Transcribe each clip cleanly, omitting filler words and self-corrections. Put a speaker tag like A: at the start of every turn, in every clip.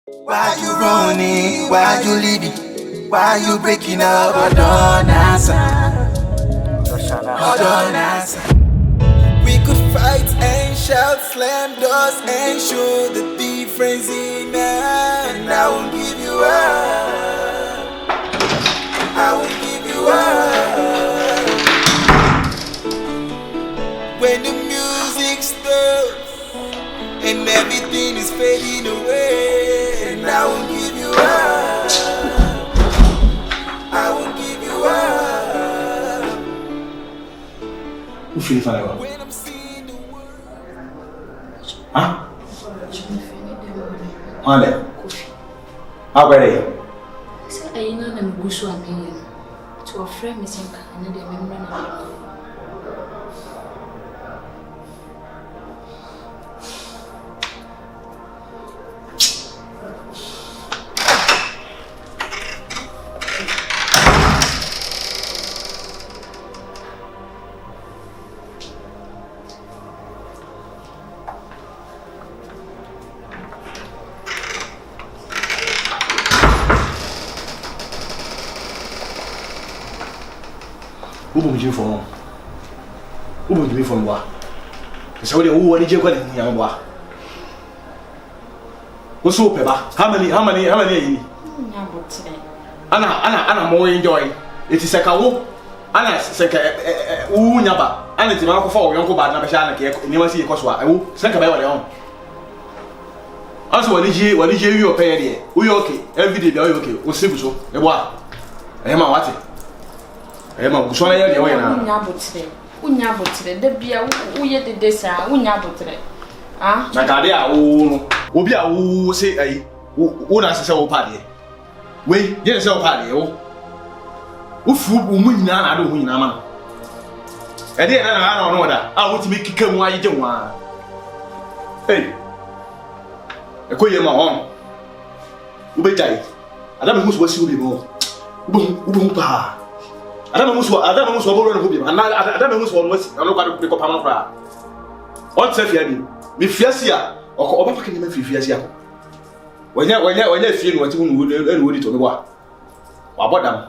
A: Why you running? Why you leaving? Why you breaking up? Hold on, answer. Hold on, answer. We could fight and shout, slam doors and show the difference in us. And I won't give you up. I won't give you up. When the music stops and everything is fading away, and I won't give you up. I won't give you up.
B: Who feel fine?
A: When I'm seeing the world.
B: Huh? Mande. How are you?
C: I know I'm going to a friend missing and the member.
B: Who will you for? Who will you from what? So the who any jiggle in young wa. What's so pepper? How many? Anna more enjoy. It is a cow. Anna seka nyaba. Anna ti ma ko for yon ko ba na be sha na ke ni ma si ko so a wo seka be wa le on. Also wani je wi o pay there. We okay. Every day be okay. O sebu so. E bo a. E ma wate. Ma kusona ya de we na.
C: Unya botire. De bia wo ye de desa, unya botire. Ah?
B: Na ka de a wo no. Obi a wo se ai. Wo na se wo pa de. We, je se wo pa de wo. Ufu umu nyina na do hu nyina ma. E de na no da. A wo ti me kika mu aye je wa. Hey. E ko ye ma hon. Wo be jai. Adam mu so wasi wo bi mo. Wo pa. Adam mu so bo ro no bi. Adam mu so no wasi. No kwa de ko pa no kra. On se fia bi. Me fiasi a oba pa ke ni me fiasi a ko. Wanya fie no wati hu no wodi to me wa. Wa bodam.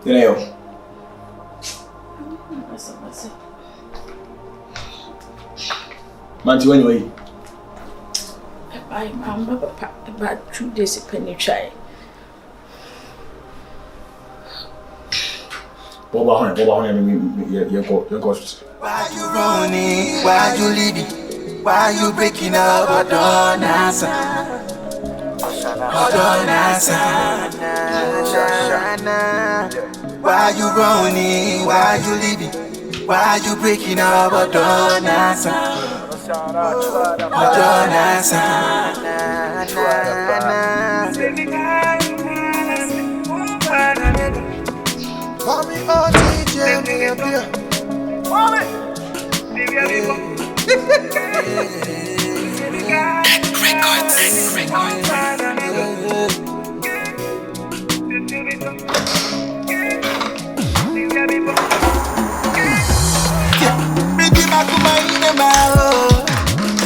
A: Leo. Manti when you eat?
C: I'm about 2 days penny try.
B: Boba hon you go.
A: Why you running? Why you leaving? Why you breaking up? Hold on, answer. Hold on, answer. Why you running? Why you leaving? Why you breaking up? Hold on, answer. Hold on, answer. Call me on DJ,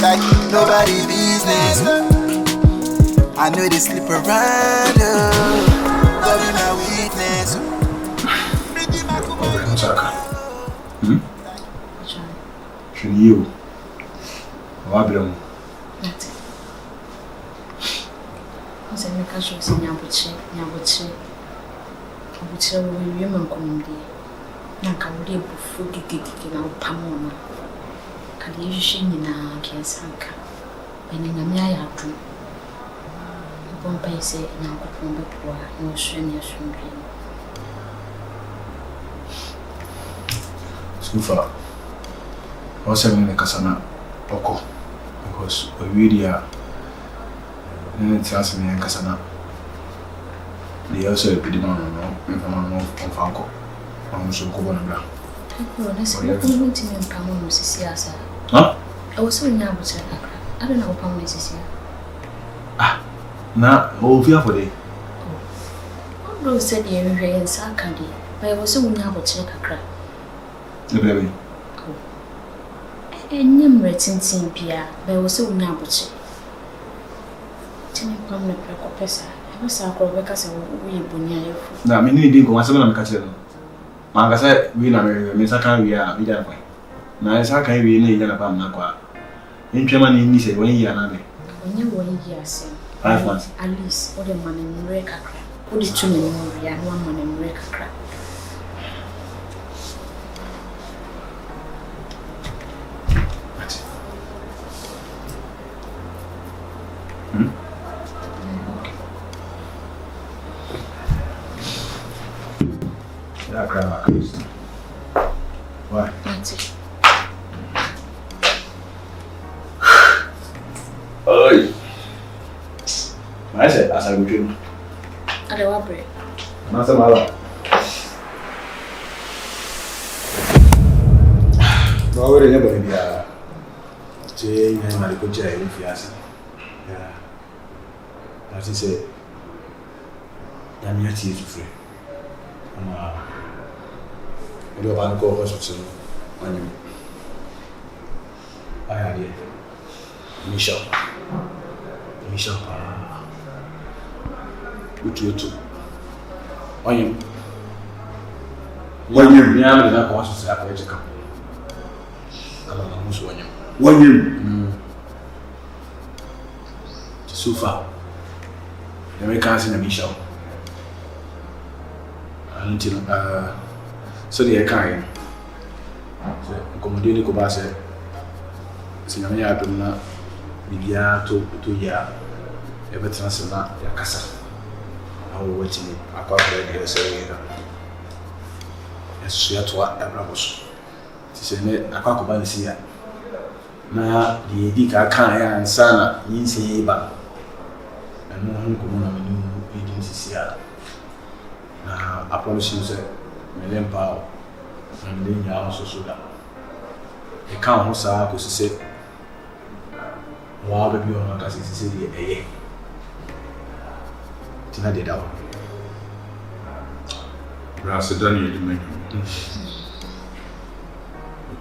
A: like nobody business. I know they sleep around. God be my witness.
B: Should you? Wablem.
C: Você me cachou sem nyabuchi. Abuchi wo wi man komdi. Na ka wo de bufu gigigigi na upamona. Ka de hwehwe nyina kensanka. Beni na me ayatu. Bomba ise na kopombe kwa no hwene asumbi.
B: Sufa. Wasa mimi kasana poko. because really trust me and Cassana. They also put him on Falco. I'm so cool on the ground. Huh?
C: I was so young, I don't know how this is here.
B: Ah, now, over for the
C: Rose said, "You're in Sarkandi, but I was so young, but check a crack."
B: the baby.
C: And you written Simpia, but I was so young, but she. Timmy Pamela Precopessa, I was our workers and we bunya.
B: Now, me didn't go. I said, I'm catching. Mark said, we know, Miss Akan, we are, we don't know. Now, it's how can we need a Pamela? In Germany, he said, when you are not.
C: When you were here,
B: 5 months.
C: at least, or the man in Reka crack. What did 2 million and 1 man in Reka crack?
B: Yeah, grandma. Why?
C: That's it.
B: Oi. I said, as I would dream.
C: I don't want bread.
B: Master Mala. No, we're never in the Jay and my good Jay if you ask. Yeah. As he said, I'm yet to free. I don't want to go hospital on you. I had it. Michelle. Utu. On you. When you never did not go to the political. I don't know who's on you. When you. So far. The Americans in the Michelle. Until so they are kind. So, accommodate the Cobasa. Sinamia Duna, Media to ya, ever transfer Yakasa. I will wait in a corporate here saying, yes, she had to what Abramos. She said, I can't go see ya. Now, the Dika can't and Sana, you say, but and no one could on a new agency here. Now, I promise you, sir, Million Power, and then you also so that. The count was a because he said, wow, baby, on because he said, eh, Tina did out.
D: Rasa Daniel, you make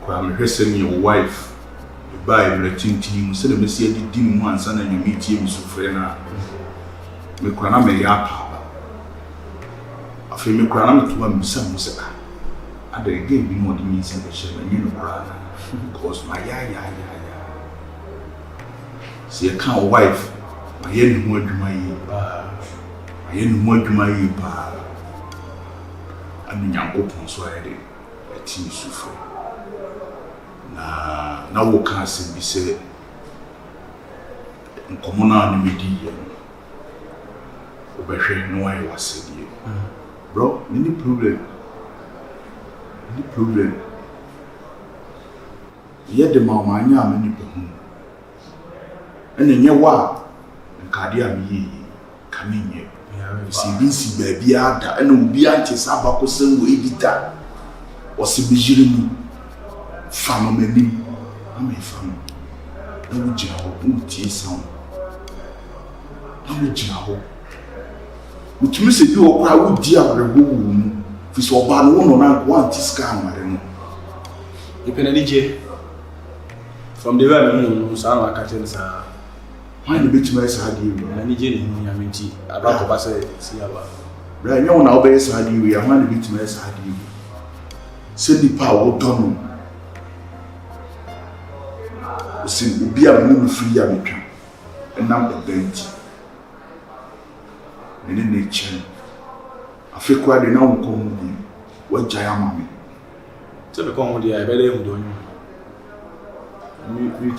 D: I'm rehearsing your wife. You buy everything to you. Instead of me saying the dim once and you meet him, so friend. Me kwana me ya pa. Afi me kwana me tuwa misa musika. Ada again bi no di mi se be share me no kwana. Because my ya. See a kind wife. My yen no adwuma yi ba. My yen no adwuma yi ba. Ani nyankopon so ayede. Eti so friend. Na wo ka asem bi se nkomo na ne medi ye obehwe no ayi wasedi bro any problem ye de mama anya amani pe hu ene nye wa nkade am yi kamenye si bi si ba bi ada ene obi anche sabako sem wo edita osibijiri mu family, I'm a family. I'm a job, I'm a sound. I'm a job. Which means you are quite dear of the room. If it's all bad, one want to scam, I don't know.
B: You can DJ from the very sound like I sir.
D: Why the bit my side you?
B: And DJ, I mean, tea. I back up, I say, see about.
D: Right, you know, base side you, I want the bit my side you. Send the power, don't see, be a moon free amateur, and now the bench. And in nature, I feel quite an uncommon what Jayamami.
B: So the comedy I better do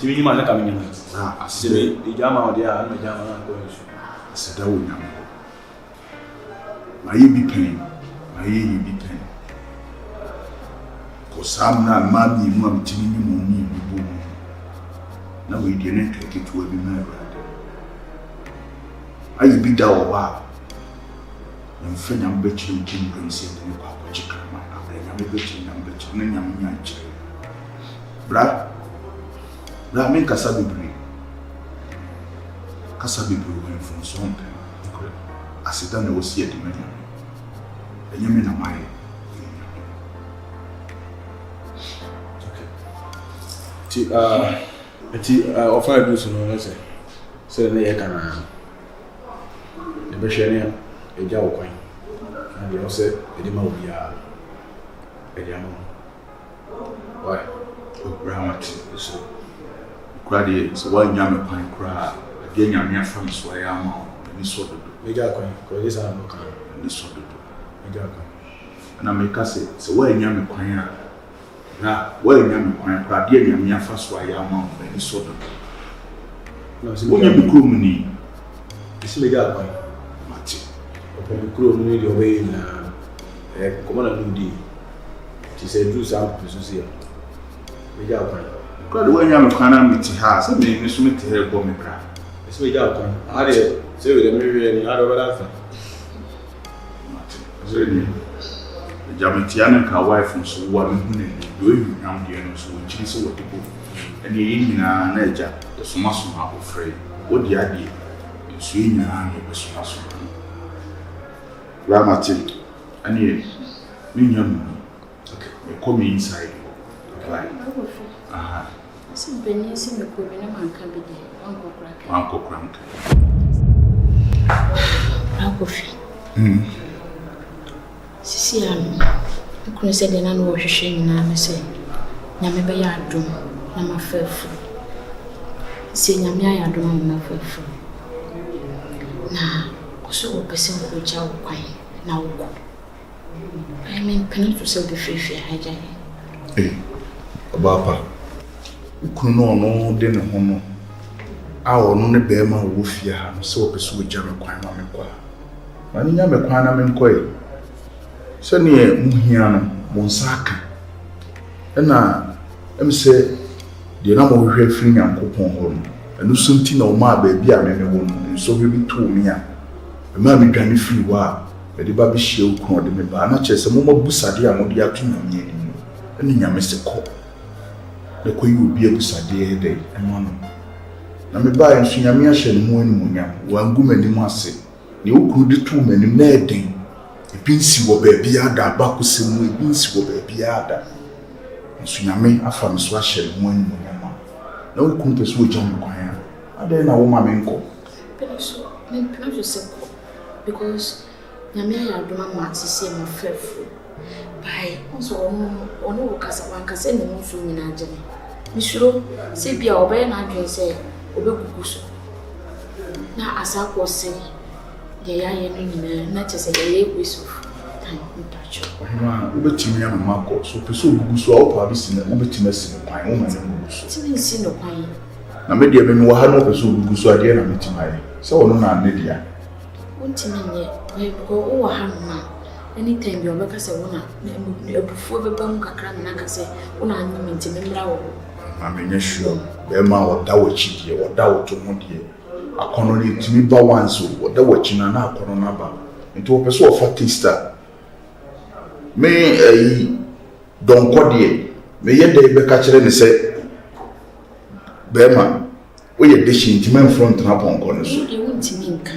B: you. You might come in.
D: I
B: said, the Jama, they are not Jama going.
D: I said, I will not. My ye be pain, my ye be pain. Because I'm not mammy, one telling you money. na we dey na take it we be na Awurade ayi bi da wo ba mfa nyam bekyiri ntim prince ne kwa kwachika ma abra nyam bekyiri nyam bekyiri na nyam nya nkyiri bra men kasa bebre we from some asida na wosi edi menya enyame na mai
B: ti offer do so no say na ye kana e be hwe ne e ja wo kwan na de say e di ma obi a e di ama why
D: Ramati so krade so wa nyame kwan kra de nyame afam so ya ma ni so do
B: e ja kwan ko this are no kan
D: ni so do
B: e ja kwan
D: na me ka say so wa nyame kwan a na wa nyame kwan kra de nyame afa so ya ma ni so do
B: no si
D: wo nyame krom ni
B: si me ja kwan
D: mati
B: o krom ni de we na como na no di ti say do some person see me ja kwan
D: krade wa nyame kwan na meti ha so me ni so meti he go me bra
B: so me ja kwan ade say we dem we ni ade over that
D: mati so ni Jamatia na ka wife so wa me hu ne do yu nyam de no so nchiri so wodibo ene yi nyina na eja de soma soma ofre wodi ade so yi nyina na be soma soma Ramati ani me nyam okay me come inside right aha
C: Simpeni si me ko bi na manka bi de
D: anko kranka
C: Akofi Sisi ano nkunu sɛ de na no wɔhwehwɛ nyinaa me sɛ nyame bɛyɛ adom na mafafu sɛ nyame ayɛ adom na mafafu na koso wɔ pɛ sɛ nkɔgya wo kwan na wokɔ I mean mpene to sɛ wobɛfirifiri agya
D: Obapa nkunu no de ne ho no a ɔno ne bɛɛma wo fie ha no sɛ wɔ pɛ sɛ wogya me kwan ma me kɔ ma ne nya me kwan na me nkɔe sɛnea muhia no mo nsa aka ɛna sɛ deɛ na mo hwehwɛ firi Nyankopɔn hɔ no ɛno so nti na ɔma baabi a me wɔ no nso bi to me a ɛma me dwane firi hɔ a bɛde ba bɛhyia wo kron de me ba na kyerɛ sɛ mo mabusade a mo de ato nyame anim ɛne nyame se kɔ na kɔyi obi abusadeɛ dɛ ɛma no na me ba nso nyame ahyɛ no mu animuonyam wangu m'anim ase ne wo kuru de to m'anim na ɛden ebinsi wo baabi ada ba kosem no ebinsi wo baabi ada nso nyame afa me so ahyɛ no animuonyam na wo kuru pɛ so wo gya me kwan a adɛn na wo ma me nkɔ
C: but so me plan to say because nyame ayɛ adom ama asisi ma fafu bai also ono wo kasa wankasa ne mu so nyina agye me suro se bia obɛyɛ na adwen sɛ obɛgugu so na asakɔ se de ya ye no nyina na kyɛ sɛ yɛ waste of time mpacho
D: ɔhema wobɛtumi ama makɔ so pɛ sɛ ogugu so a wopaa bi si na wobɛtumi asi no kwan wo ma ne gugu so
C: timi nsi no kwan
D: na me deɛ me wɔ ha no pɛ sɛ ogugu so adeɛ na metumi ayɛ sɛ ɔno na ne deɛ
C: wontimi nyɛ ko wo ha no ma anytime bi obɛka sɛ wo na abufuo bɛba mu kakra na ka sɛ wo na anyi ntimi mmra wo
D: ma menyɛ sure bɛma wɔda wɔ akyi deɛ wɔda wɔ to ho deɛ akɔnɔ ne tumi ba once wɔda wɔ akyi na akɔnɔ na ba nti wɔpɛ sɛ wɔfa taste a me dɔnkɔ deɛ meyɛ dɛ bɛka kyerɛ ne sɛ bɛma woyɛ dehye nti mamfrɔ ntena pɔnkɔ no so
C: deɛ wontimi nka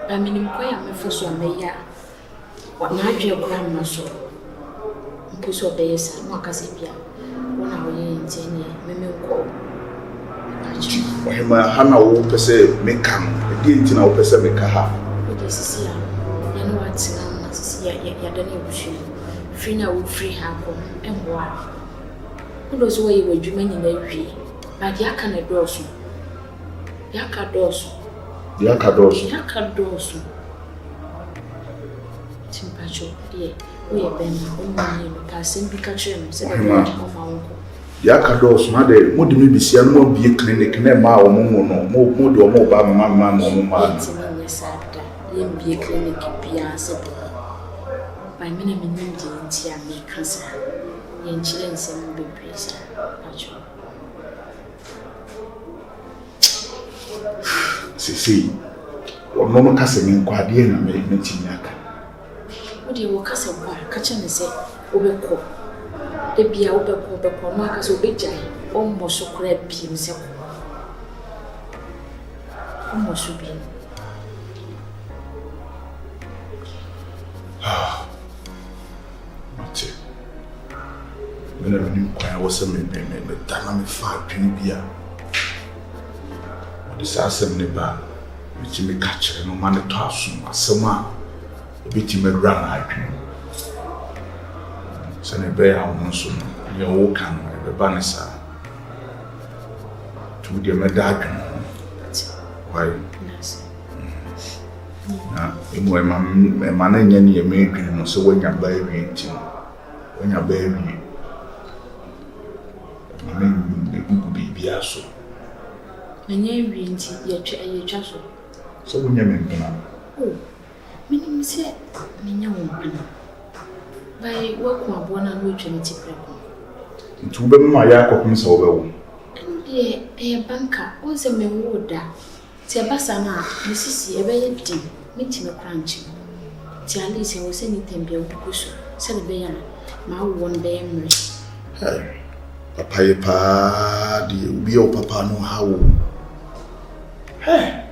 C: ba menim kɔ yɛ mɛfa so a mɛyɛ a na adwene kora mma so mpo sɛ ɔbɛyɛ sa na ɔka sɛ bia wo na woyɛ nti ne memenkɔ
D: ɔhema ha na wopɛ sɛ meka no ɛdeɛ nti na wopɛ sɛ meka ha
C: wode sisi a yɛne watena na sisi yɛda ne abusua firi na wofiri ha kɔ ɛmboa wode sɛ wɔyɛ w'adwuma nyina wie ba deɛ aka na dɔɔso deɛ aka dɔɔso timpacho deɛ woyɛ bɛma ɔmɔnyɛ no ka asɛm bi ka kyerɛ no sɛ bɛma ɔma wo nkɔ
D: ya ka dɔɔso na de mo de me bisia no mo bie clinic na ma wo mo no mo de mo ba ma mo ma
C: ne sada ye bie clinic bia sɛ ba me na me nim de ntia me kasa ye nkyerɛ nsɛm bebree sa pacho
D: See, or no casting in Quadian and made Metiaka.
C: What do you cast a bar? Catch and say, Obeko. The Bia Obeko, Marcus Obejai, almost so crab himself. Almost should be.
D: Ah, what's it? When I knew I was a man, the dynamic fire beer. What is assembly bar? Which you may catch no money to assume as someone a bit you may run. I dream. Send a bear on soon. Your walk can the banner to the medallion. Why? My man and Yanny made dream, so when you're baby, when you're baby, I mean, it would be so.
C: My name is Yachasho.
D: So when you're making up,
C: Oh, meaning, say, Minion. By work my born and which and
D: to be my Yakov over.
C: And a banker was a man wood. Tiabasana, Mrs. Evelyn, meeting a crunchy. Tialisa was anything be a bush, said the bayan, my one bayan.
D: Papa, dear, be your papa know how. Hey,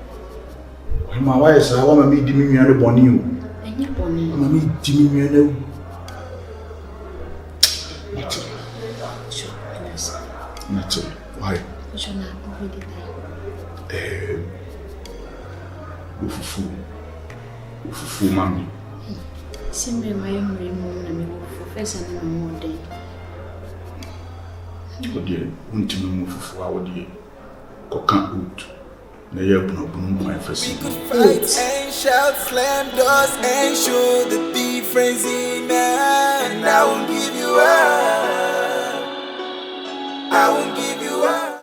D: when my wife said, I want to meet Dimmy and the bonny.
C: And you bonny,
D: I meet Dimmy and the Natural. Why?
C: shall not already die.
D: Ufufu, mammy.
C: Simply my own room and me professor and more day.
D: Oh dear, won't you move for our dear? Cocan root. Nay, open up my first.
A: We could fight and shout, slam doors and show the difference in man. And I won't give you up.